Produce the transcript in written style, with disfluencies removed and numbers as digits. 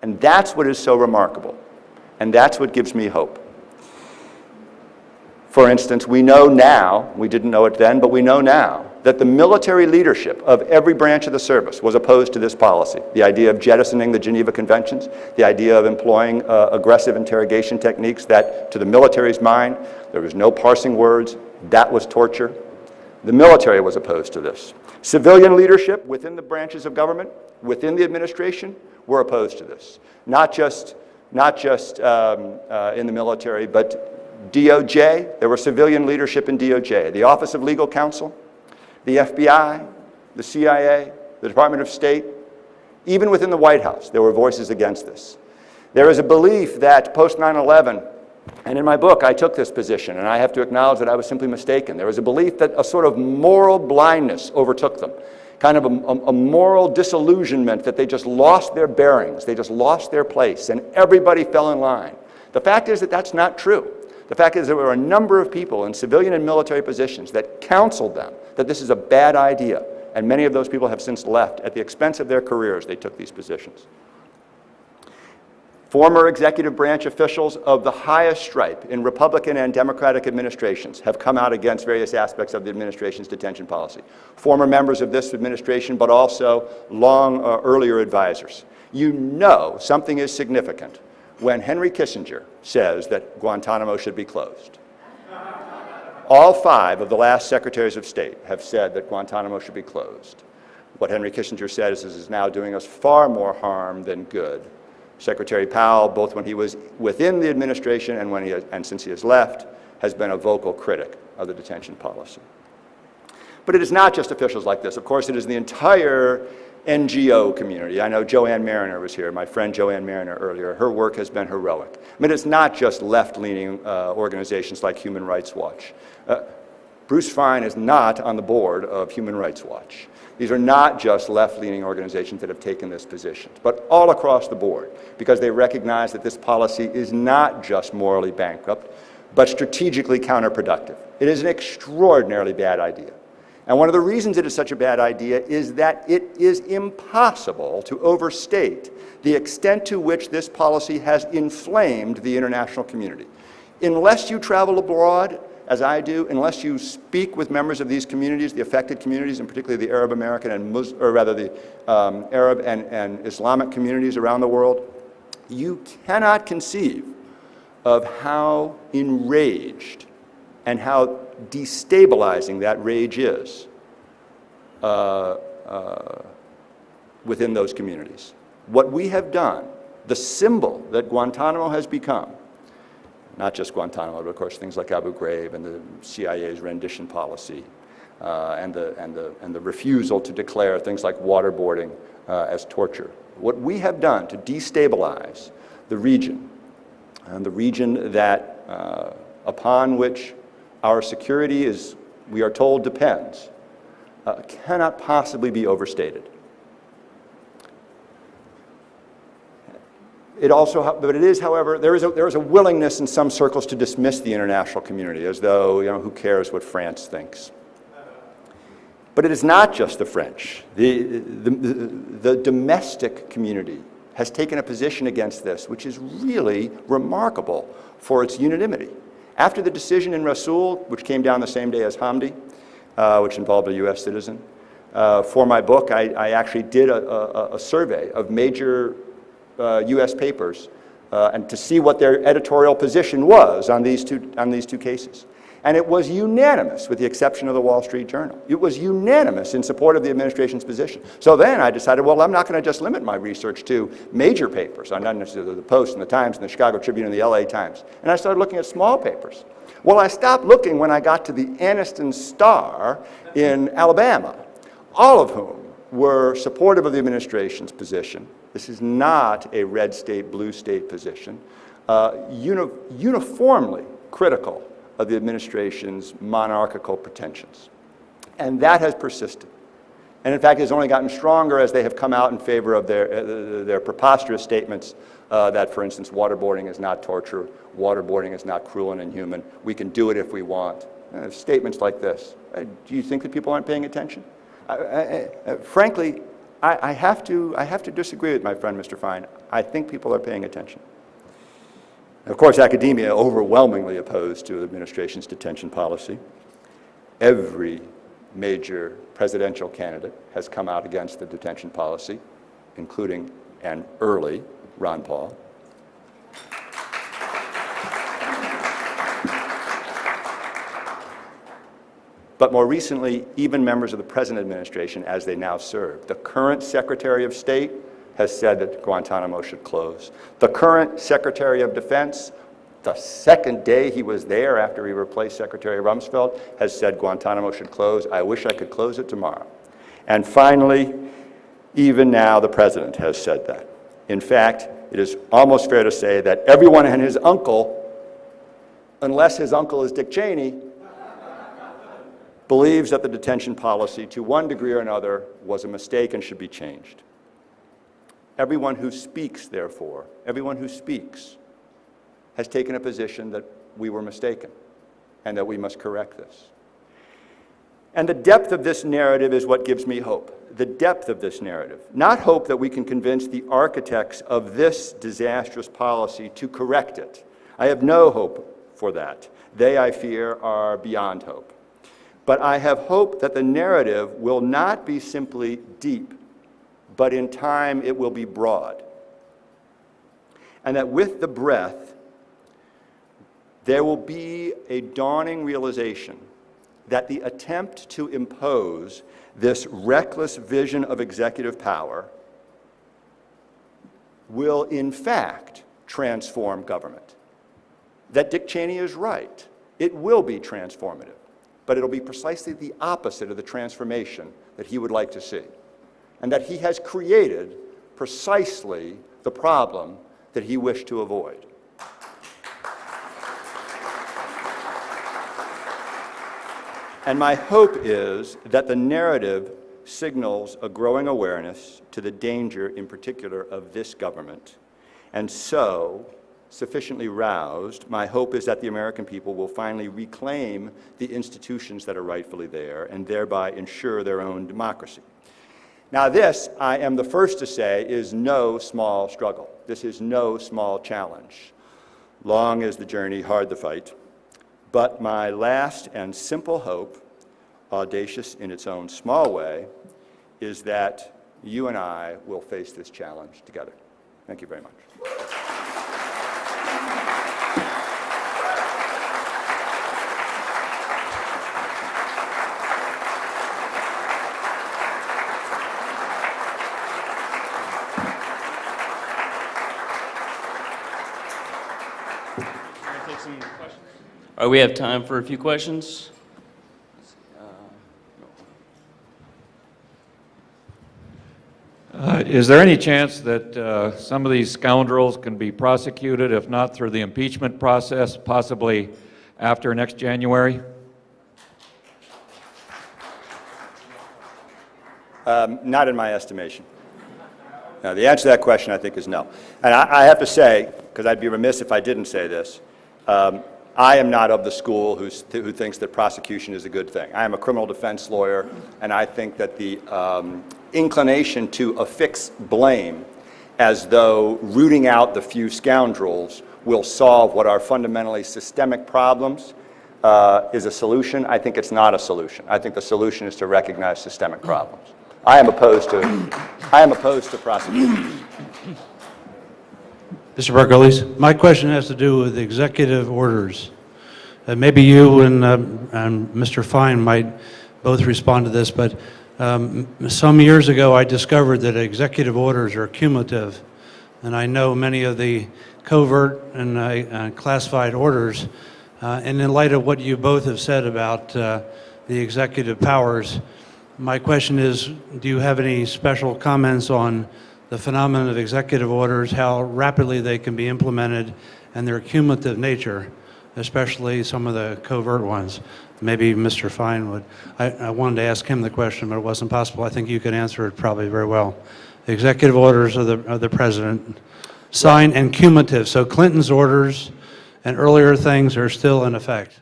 And that's what is so remarkable. And that's what gives me hope. For instance, we know now, we didn't know it then, but we know now, that the military leadership of every branch of the service was opposed to this policy. The idea of jettisoning the Geneva Conventions, the idea of employing aggressive interrogation techniques that, to the military's mind, there was no parsing words, that was torture. The military was opposed to this. Civilian leadership within the branches of government, within the administration, were opposed to this. Not just in the military, but DOJ, there was civilian leadership in DOJ, the Office of Legal Counsel, the FBI, the CIA, the Department of State, even within the White House, there were voices against this. There is a belief that post 9/11, and in my book I took this position, and I have to acknowledge that I was simply mistaken. There was a belief that a sort of moral blindness overtook them, kind of a moral disillusionment, that they just lost their bearings, they just lost their place, and everybody fell in line. The fact is that that's not true. The fact is there were a number of people in civilian and military positions that counseled them that this is a bad idea, and many of those people have since left. At the expense of their careers, they took these positions. Former executive branch officials of the highest stripe in Republican and Democratic administrations have come out against various aspects of the administration's detention policy. Former members of this administration, but also long earlier advisors. You know something is significant when Henry Kissinger says that Guantanamo should be closed. All 5 of the last secretaries of state have said that Guantanamo should be closed. What Henry Kissinger says is now doing us far more harm than good. Secretary Powell, both when he was within the administration and since he has left, has been a vocal critic of the detention policy. But it is not just officials like this. Of course, it is the entire NGO community. I know Joanne Mariner was here, my friend Joanne Mariner earlier. Her work has been heroic. I mean, it's not just left-leaning organizations like Human Rights Watch. Bruce Fine is not on the board of Human Rights Watch. These are not just left-leaning organizations that have taken this position, but all across the board, because they recognize that this policy is not just morally bankrupt, but strategically counterproductive. It is an extraordinarily bad idea. And one of the reasons it is such a bad idea is that it is impossible to overstate the extent to which this policy has inflamed the international community. Unless you travel abroad, as I do, unless you speak with members of these communities, the affected communities, and particularly the Arab American and Arab and Islamic communities around the world, you cannot conceive of how enraged and how destabilizing that rage is within those communities. What we have done, the symbol that Guantanamo has become, not just Guantanamo, but of course things like Abu Ghraib and the CIA's rendition policy, and the refusal to declare things like waterboarding as torture. What we have done to destabilize the region, and the region that upon which our security is, we are told, depends, cannot possibly be overstated. But it is, however, there is a willingness in some circles to dismiss the international community as though, who cares what France thinks. But it is not just the French. The domestic community has taken a position against this, which is really remarkable for its unanimity. After the decision in Rasool, which came down the same day as Hamdi, which involved a U.S. citizen, for my book, I actually did a survey of major U.S. papers and to see what their editorial position was on these two cases. And it was unanimous, with the exception of the Wall Street Journal. It was unanimous in support of the administration's position. So then I decided, well, I'm not going to just limit my research to major papers, not necessarily the Post and the Times and the Chicago Tribune and the LA Times. And I started looking at small papers. Well, I stopped looking when I got to the Anniston Star in Alabama, all of whom were supportive of the administration's position. This is not a red state, blue state position, uniformly critical of the administration's monarchical pretensions. And that has persisted. And in fact, it has only gotten stronger as they have come out in favor of their preposterous statements that, for instance, waterboarding is not torture, waterboarding is not cruel and inhuman, we can do it if we want. Statements like this. Do you think that people aren't paying attention? Frankly, I have to disagree with my friend, Mr. Fine. I think people are paying attention. Of course, academia overwhelmingly opposed to the administration's detention policy. Every major presidential candidate has come out against the detention policy, including an early Ron Paul. But more recently, even members of the present administration, as they now serve. The current Secretary of State has said that Guantanamo should close. The current Secretary of Defense, the second day he was there after he replaced Secretary Rumsfeld, has said Guantanamo should close. I wish I could close it tomorrow. And finally, even now, the President has said that. In fact, it is almost fair to say that everyone and his uncle, unless his uncle is Dick Cheney, believes that the detention policy, to one degree or another, was a mistake and should be changed. Everyone who speaks, therefore, everyone who speaks has taken a position that we were mistaken and that we must correct this. And the depth of this narrative is what gives me hope. The depth of this narrative. Not hope that we can convince the architects of this disastrous policy to correct it. I have no hope for that. They, I fear, are beyond hope. But I have hope that the narrative will not be simply deep, but in time it will be broad. And that with the breadth, there will be a dawning realization that the attempt to impose this reckless vision of executive power will in fact transform government. That Dick Cheney is right. It will be transformative. But it'll be precisely the opposite of the transformation that he would like to see. And that he has created precisely the problem that he wished to avoid. And my hope is that the narrative signals a growing awareness to the danger, in particular, of this government. And so, sufficiently roused, my hope is that the American people will finally reclaim the institutions that are rightfully there and thereby ensure their own democracy. Now this, I am the first to say, is no small struggle. This is no small challenge. Long is the journey, hard the fight. But my last and simple hope, audacious in its own small way, is that you and I will face this challenge together. Thank you very much. We have time for a few questions. Is there any chance that some of these scoundrels can be prosecuted, if not through the impeachment process, possibly after next January? Not in my estimation. Now, the answer to that question, I think, is no. And I have to say, because I'd be remiss if I didn't say this, I am not of the school who thinks that prosecution is a good thing. I am a criminal defense lawyer, and I think that the inclination to affix blame as though rooting out the few scoundrels will solve what are fundamentally systemic problems is a solution. I think it's not a solution. I think the solution is to recognize systemic problems. I am opposed to prosecution. Mr. Margulies, my question has to do with executive orders. Maybe you and Mr. Fine might both respond to this, but some years ago I discovered that executive orders are cumulative, and I know many of the covert and classified orders, and in light of what you both have said about the executive powers, my question is, do you have any special comments on the phenomenon of executive orders, how rapidly they can be implemented, and their cumulative nature, especially some of the covert ones? Maybe Mr. Fine would. I wanted to ask him the question, but it wasn't possible. I think you can answer it probably very well. The executive orders of the president, signed and cumulative. So Clinton's orders and earlier things are still in effect.